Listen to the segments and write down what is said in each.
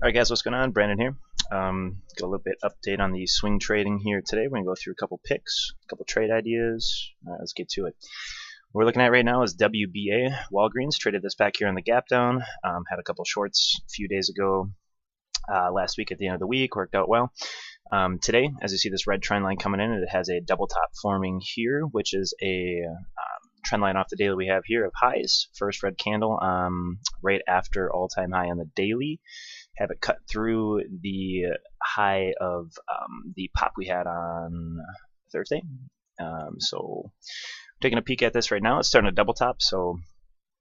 Alright guys, what's going on? Brandon here. Got a little bit update on the swing trading here today. We're going to go through a couple picks, a couple trade ideas. Let's get to it. What we're looking at right now is WBA Walgreens. Traded this back here on the gap down. Had a couple shorts a few days ago. Last week at the end of the week, worked out well. Today, as you see this red trend line coming in, it has a double top forming here, which is a trend line off the daily we have here of highs. First red candle right after all-time high on the daily. Have it cut through the high of the pop we had on Thursday. So taking a peek at this right now, it's starting to double top. So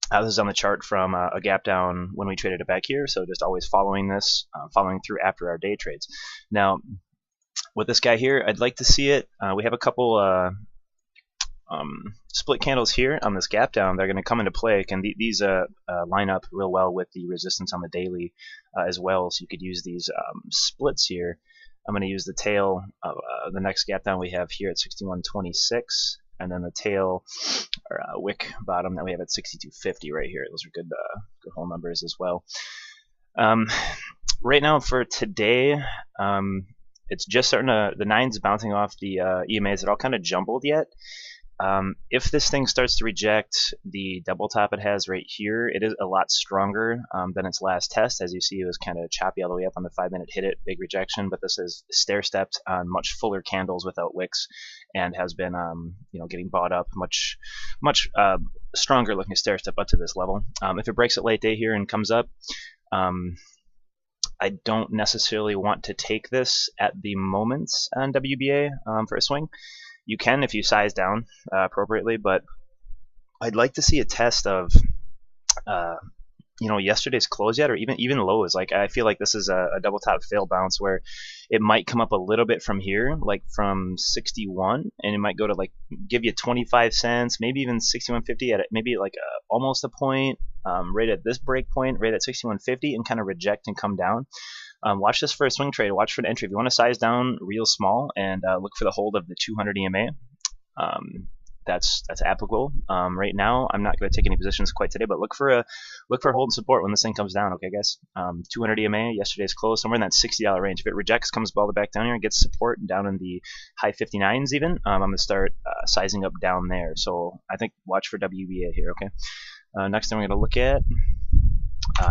this is on the chart from a gap down when we traded it back here. So just always following this, following through after our day trades. Now, with this guy here, I'd like to see it. We have a couple split candles here on this gap down. They're going to come into play. And these line up real well with the resistance on the daily as well. So you could use these splits here. I'm going to use the tail of the next gap down we have here at 61.26, and then the tail or wick bottom that we have at 62.50 right here. Those are good whole numbers as well. Right now for today, it's just starting to, the 9's bouncing off the EMAs. They're all kind of jumbled yet. If this thing starts to reject the double top it has right here, it is a lot stronger than its last test. As you see, it was kind of choppy all the way up on the 5-minute hit it, big rejection, but this is stair-stepped on much fuller candles without wicks and has been getting bought up much stronger looking stair-step up to this level. If it breaks it late day here and comes up, I don't necessarily want to take this at the moment on WBA for a swing. You can if you size down appropriately, but I'd like to see a test of yesterday's close yet, or even lows. Like, I feel like this is a double top fail bounce where it might come up a little bit from here, like from 61, and it might go to like give you 25 cents, maybe even 61.50 at maybe like almost a point right at this break point, right at 61.50, and kind of reject and come down. Watch this for a swing trade. Watch for an entry. If you want to size down real small and look for the hold of the 200 EMA, that's applicable. Right now, I'm not going to take any positions quite today, but look for hold and support when this thing comes down. Okay, guys. 200 EMA. Yesterday's close, somewhere in that $60 range. If it rejects, comes all the back down here, and gets support down in the high 59s even, I'm going to start sizing up down there. So I think watch for WBA here. Okay. Next thing we're going to look at.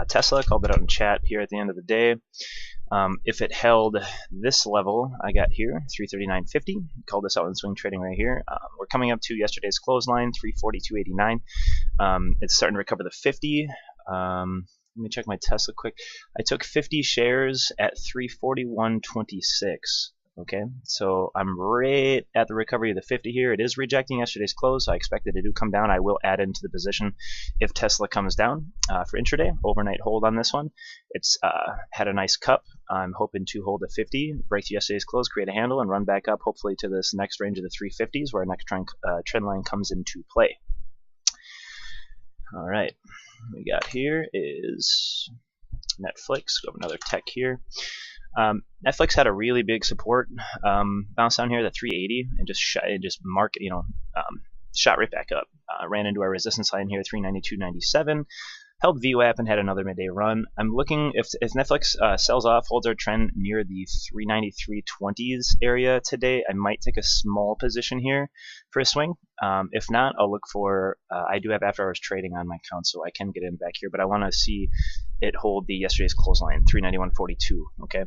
Tesla, called it out in chat here at the end of the day. If it held this level I got here, 339.50, called this out in swing trading right here. We're coming up to yesterday's close line, 342.89. It's starting to recover the 50. Let me check my Tesla quick. I took 50 shares at 341.26. Okay, so I'm right at the recovery of the 50 here. It is rejecting yesterday's close, so I expected it to come down. I will add into the position if Tesla comes down for intraday. Overnight hold on this one. It's had a nice cup. I'm hoping to hold a 50, break to yesterday's close, create a handle, and run back up hopefully to this next range of the 350s where our next trend line comes into play. All right, what we got here is Netflix. Go another tech here. Netflix had a really big support bounce down here at 380 and shot right back up. Ran into our resistance line here, 392.97. Held VWAP and had another midday run. I'm looking if Netflix sells off, holds our trend near the 393.20s area today. I might take a small position here for a swing. If not, I'll look for. I do have after hours trading on my account, so I can get in back here. But I want to see it hold the yesterday's close line, 391.42. Okay.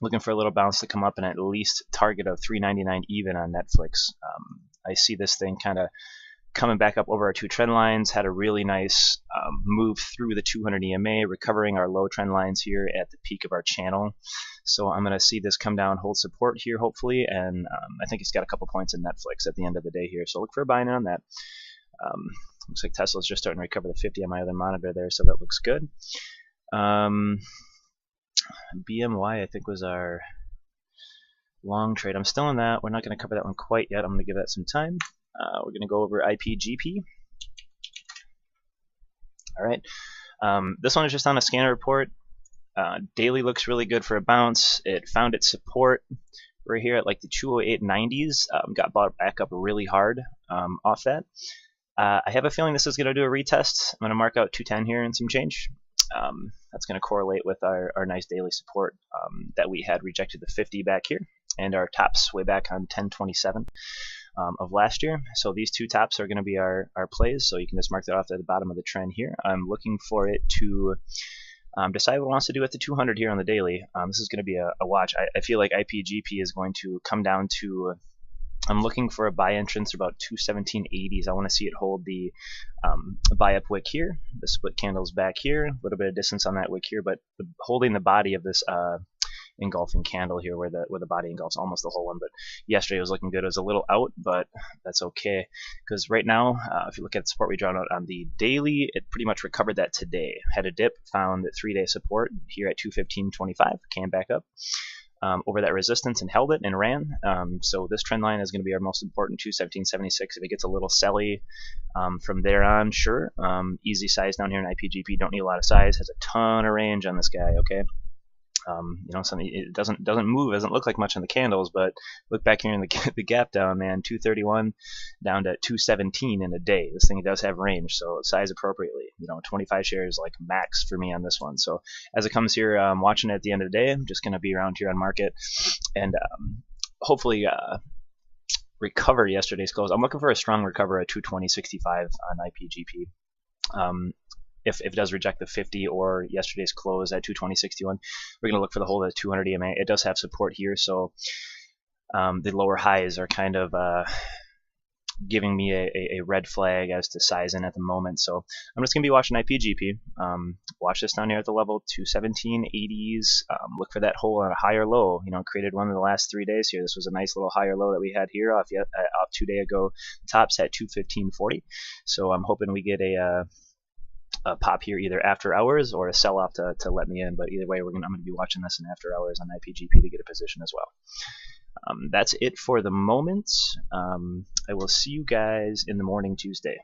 Looking for a little bounce to come up and at least target of 399 even on Netflix. I see this thing kind of coming back up over our two trend lines. Had a really nice move through the 200 EMA, recovering our low trend lines here at the peak of our channel. So I'm going to see this come down, hold support here hopefully, and I think it's got a couple points in Netflix at the end of the day here. So look for a buy in on that. Looks like Tesla's just starting to recover the 50 on my other monitor there, so that looks good. BMY I think was our long trade. I'm still in that. We're not going to cover that one quite yet. I'm going to give that some time. We're going to go over IPGP. All right. This one is just on a scanner report. Daily looks really good for a bounce. It found its support right here at like the 208.90s. Got bought back up really hard off that. I have a feeling this is going to do a retest. I'm going to mark out 210 here and some change. That's going to correlate with our nice daily support that we had rejected the 50 back here, and our tops way back on 1027 of last year. So these two tops are going to be our plays, so you can just mark that off at the bottom of the trend here. I'm looking for it to decide what it wants to do at the 200 here on the daily. This is going to be a watch. I feel like IPGP is going to come down to, I'm looking for a buy entrance about 217.80s. I want to see it hold the buy up wick here. The split candles back here, a little bit of distance on that wick here, but holding the body of this engulfing candle here where the body engulfs almost the whole one. But yesterday was looking good. It was a little out, but that's okay, because right now if you look at the support we drawn out on the daily, it pretty much recovered that today. Had a dip, found 3-day support here at 215.25, came back up over that resistance and held it and ran. So this trend line is going to be our most important, 217.76. If it gets a little selly from there on, sure. Easy size down here in IPGP, don't need a lot of size, has a ton of range on this guy, okay? You know, something, it doesn't move, doesn't look like much on the candles, but look back here in the gap down, man, 231 down to 217 in a day. This thing does have range, so size appropriately. You know, 25 shares like max for me on this one. So as it comes here, I'm watching it at the end of the day. I'm just going to be around here on market and hopefully recover yesterday's close. I'm looking for a strong recovery at 220.65 on IPGP. If it does reject the 50 or yesterday's close at 220.61, we're going to look for the hold at 200 EMA. It does have support here, so the lower highs are kind of giving me a red flag as to size in at the moment. So I'm just going to be watching IPGP. Watch this down here at the level 217.80s. Look for that hole on a higher low. You know, created one of the last 3 days here. This was a nice little higher low that we had here off 2 days ago. Tops at 215.40. So I'm hoping we get a pop here either after hours or a sell-off to let me in, but either way I'm going to be watching this in after hours on IPGP to get a position as well. That's it for the moment. I will see you guys in the morning Tuesday.